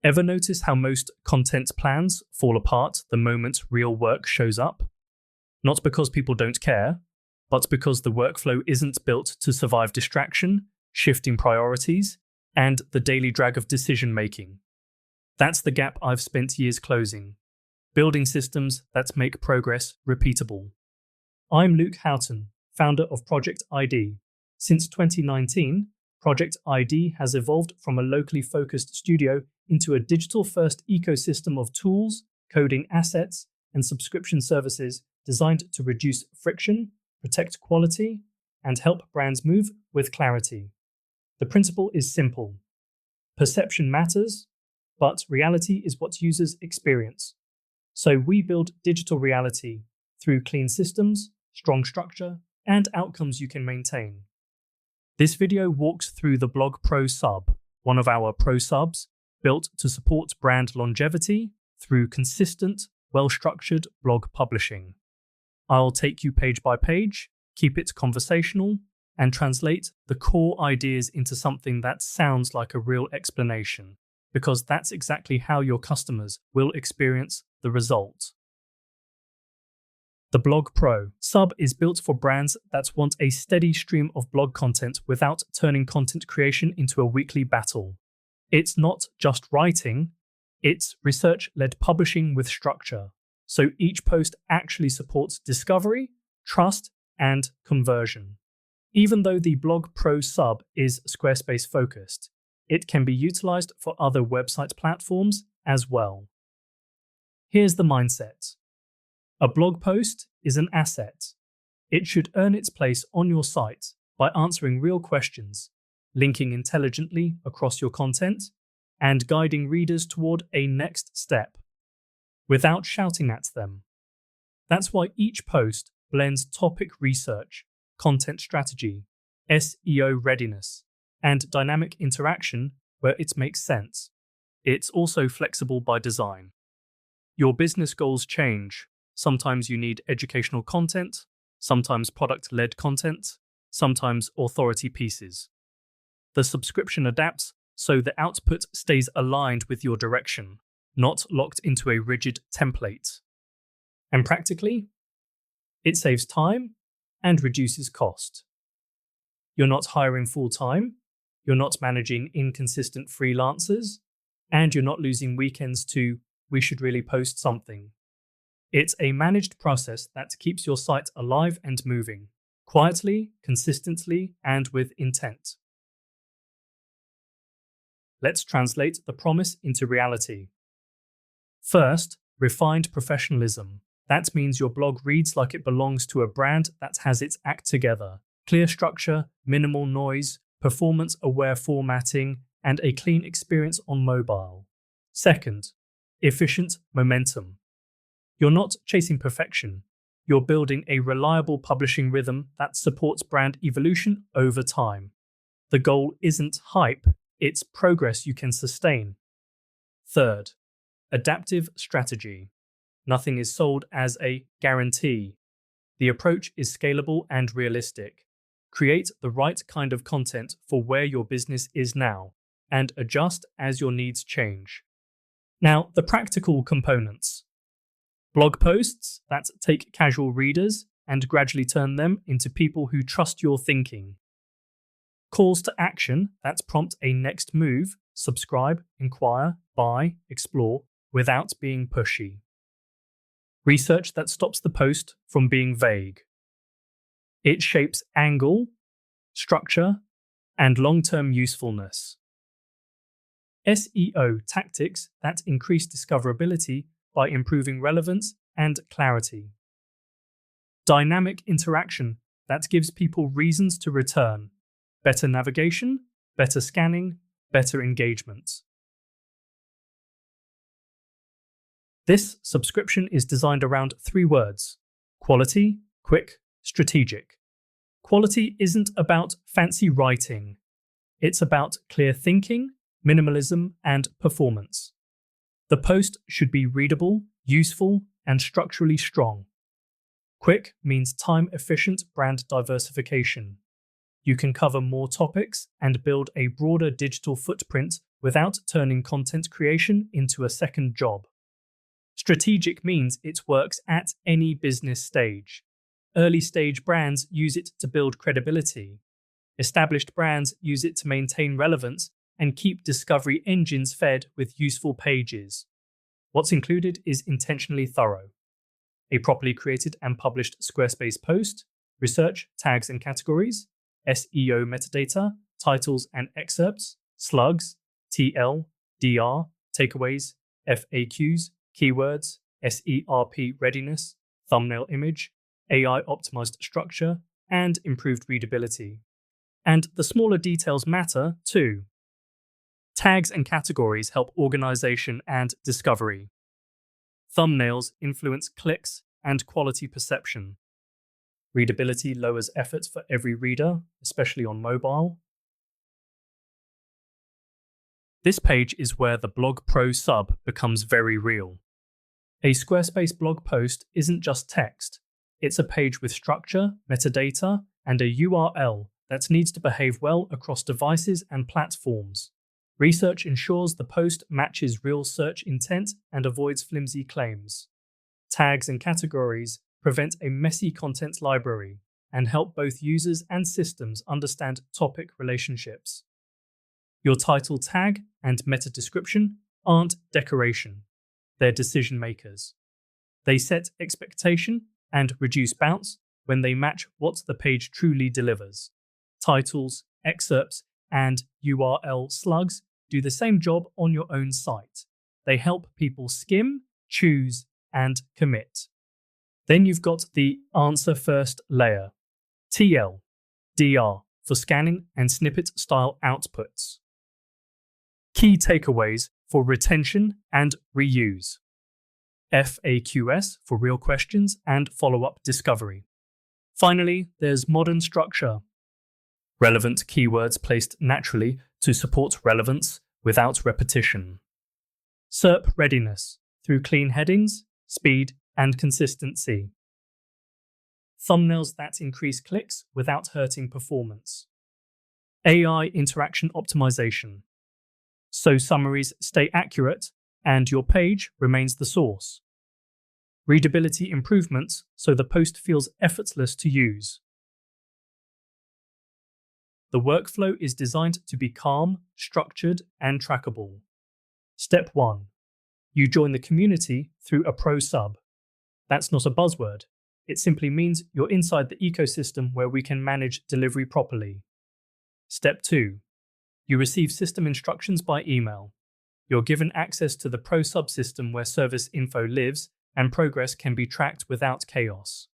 Ever notice how most content plans fall apart the moment real work shows up? Not because people don't care, but because the workflow isn't built to survive distraction, shifting priorities, and the daily drag of decision-making. That's the gap I've spent years closing, building systems that make progress repeatable. I'm Luke Houghton, founder of ProjektID. Since 2019, ProjektID has evolved from a locally focused studio into a digital-first ecosystem of tools, coding assets, and subscription services designed to reduce friction, protect quality, and help brands move with clarity. The principle is simple. Perception matters, but reality is what users experience. So we build digital reality through clean systems, strong structure, and outcomes you can maintain. This video walks through the Blog Pro sub, one of our Pro subs, built to support brand longevity through consistent, well-structured blog publishing. I'll take you page by page, keep it conversational, and translate the core ideas into something that sounds like a real explanation, because that's exactly how your customers will experience the result. The Blog Pro sub is built for brands that want a steady stream of blog content without turning content creation into a weekly battle. It's not just writing, it's research-led publishing with structure. So each post actually supports discovery, trust, and conversion. Even though the Blog Pro sub is Squarespace-focused, it can be utilized for other website platforms as well. Here's the mindset. A blog post is an asset. It should earn its place on your site by answering real questions, linking intelligently across your content, and guiding readers toward a next step, without shouting at them. That's why each post blends topic research, content strategy, SEO readiness, and dynamic interaction where it makes sense. It's also flexible by design. Your business goals change. Sometimes you need educational content, sometimes product-led content, sometimes authority pieces. The subscription adapts so the output stays aligned with your direction, not locked into a rigid template. And practically, it saves time and reduces cost. You're not hiring full-time, you're not managing inconsistent freelancers, and you're not losing weekends to "we should really post something." It's a managed process that keeps your site alive and moving, quietly, consistently, and with intent. Let's translate the promise into reality. First, refined professionalism. That means your blog reads like it belongs to a brand that has its act together. Clear structure, minimal noise, performance-aware formatting, and a clean experience on mobile. Second, efficient momentum. You're not chasing perfection. You're building a reliable publishing rhythm that supports brand evolution over time. The goal isn't hype, it's progress you can sustain. Third, adaptive strategy. Nothing is sold as a guarantee. The approach is scalable and realistic. Create the right kind of content for where your business is now, and adjust as your needs change. Now, the practical components. Blog posts that take casual readers and gradually turn them into people who trust your thinking. Calls to action that prompt a next move, subscribe, inquire, buy, explore, without being pushy. Research that stops the post from being vague. It shapes angle, structure, and long-term usefulness. SEO tactics that increase discoverability by improving relevance and clarity. Dynamic interaction that gives people reasons to return. Better navigation, better scanning, better engagement. This subscription is designed around 3 words: quality, quick, strategic. Quality isn't about fancy writing. It's about clear thinking, minimalism, and performance. The post should be readable, useful, and structurally strong. Quick means time-efficient brand diversification. You can cover more topics and build a broader digital footprint without turning content creation into a second job. Strategic means it works at any business stage. Early stage brands use it to build credibility. Established brands use it to maintain relevance and keep discovery engines fed with useful pages. What's included is intentionally thorough. A properly created and published Squarespace post, research, tags and categories, SEO metadata, titles and excerpts, slugs, TL, DR, takeaways, FAQs, keywords, SERP readiness, thumbnail image, AI optimized structure, and improved readability. And the smaller details matter too. Tags and categories help organization and discovery. Thumbnails influence clicks and quality perception. Readability lowers effort for every reader, especially on mobile. This page is where the Blog Pro sub becomes very real. A Squarespace blog post isn't just text. It's a page with structure, metadata, and a URL that needs to behave well across devices and platforms. Research ensures the post matches real search intent and avoids flimsy claims. Tags and categories prevent a messy content library and help both users and systems understand topic relationships. Your title tag and meta description aren't decoration, they're decision makers. They set expectation and reduce bounce when they match what the page truly delivers. Titles, excerpts, and URL slugs do the same job on your own site. They help people skim, choose, and commit. Then you've got the answer first layer, TL, DR, for scanning and snippet style outputs. Key takeaways for retention and reuse. FAQs for real questions and follow-up discovery. Finally, there's modern structure. Relevant keywords placed naturally to support relevance without repetition. SERP readiness through clean headings, speed, and consistency. Thumbnails that increase clicks without hurting performance. AI interaction optimization, so summaries stay accurate and your page remains the source. Readability improvements so the post feels effortless to use. The workflow is designed to be calm, structured, and trackable. Step 1. You join the community through a pro sub. That's not a buzzword. It simply means you're inside the ecosystem where we can manage delivery properly. Step 2. You receive system instructions by email. You're given access to the pro subsystem where service info lives and progress can be tracked without chaos.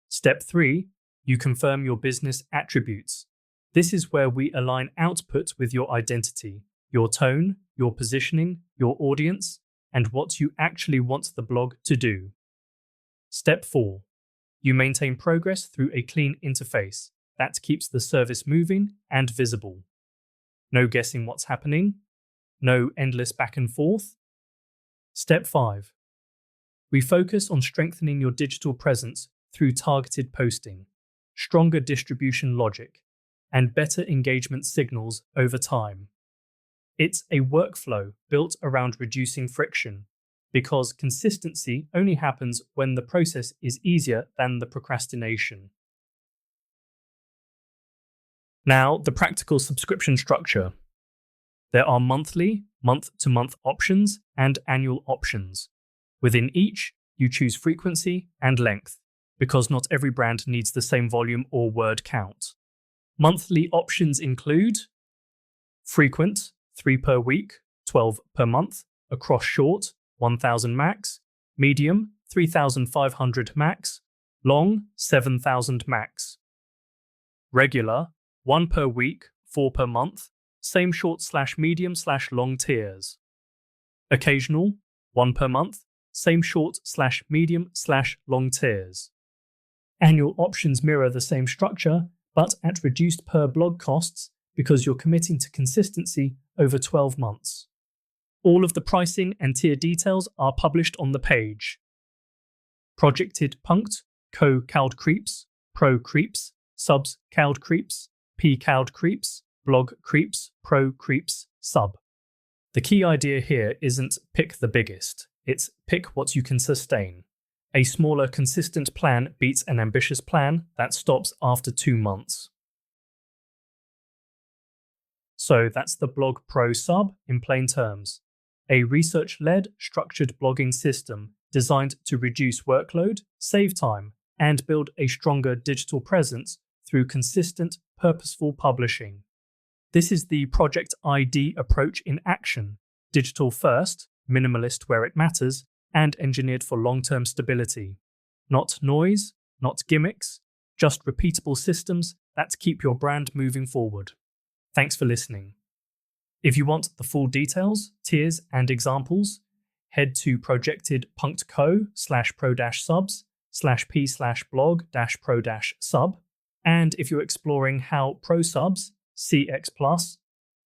Step 3. You confirm your business attributes. This is where we align output with your identity, your tone, your positioning, your audience, and what you actually want the blog to do. Step 4. You maintain progress through a clean interface that keeps the service moving and visible. No guessing what's happening. No endless back and forth. Step 5. We focus on strengthening your digital presence through targeted posting, stronger distribution logic, and better engagement signals over time. It's a workflow built around reducing friction, because consistency only happens when the process is easier than the procrastination. Now, the practical subscription structure. There are monthly, month-to-month options, and annual options. Within each, you choose frequency and length, because not every brand needs the same volume or word count. Monthly options include frequent, 3 per week, 12 per month, across short, 1,000 max, medium, 3,500 max, long, 7,000 max. Regular, 1 per week, 4 per month, same short/medium/long tiers. Occasional, 1 per month, same short/medium/long tiers. Annual options mirror the same structure, but at reduced per blog costs because you're committing to consistency over 12 months. All of the pricing and tier details are published on the page. ProjektID Punkt, Co Cloud Creeps, Pro Creeps, Subs Cloud Creeps, P Cloud Creeps, Blog Creeps, Pro Creeps, Sub. The key idea here isn't pick the biggest, it's pick what you can sustain. A smaller, consistent plan beats an ambitious plan that stops after 2 months. So that's the Blog Pro sub in plain terms. A research-led, structured blogging system designed to reduce workload, save time, and build a stronger digital presence through consistent, purposeful publishing. This is the ProjektID approach in action: digital first, minimalist where it matters, and engineered for long-term stability. Not noise, not gimmicks, just repeatable systems that keep your brand moving forward. Thanks for listening. If you want the full details, tiers, and examples, head to projected.co/pro-subs/p/blog-pro-sub. And if you're exploring how Pro Subs, CX+,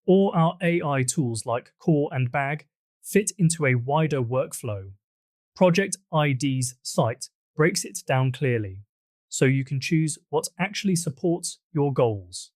or our AI tools like Core and Bag fit into a wider workflow, ProjektID's site breaks it down clearly, so you can choose what actually supports your goals.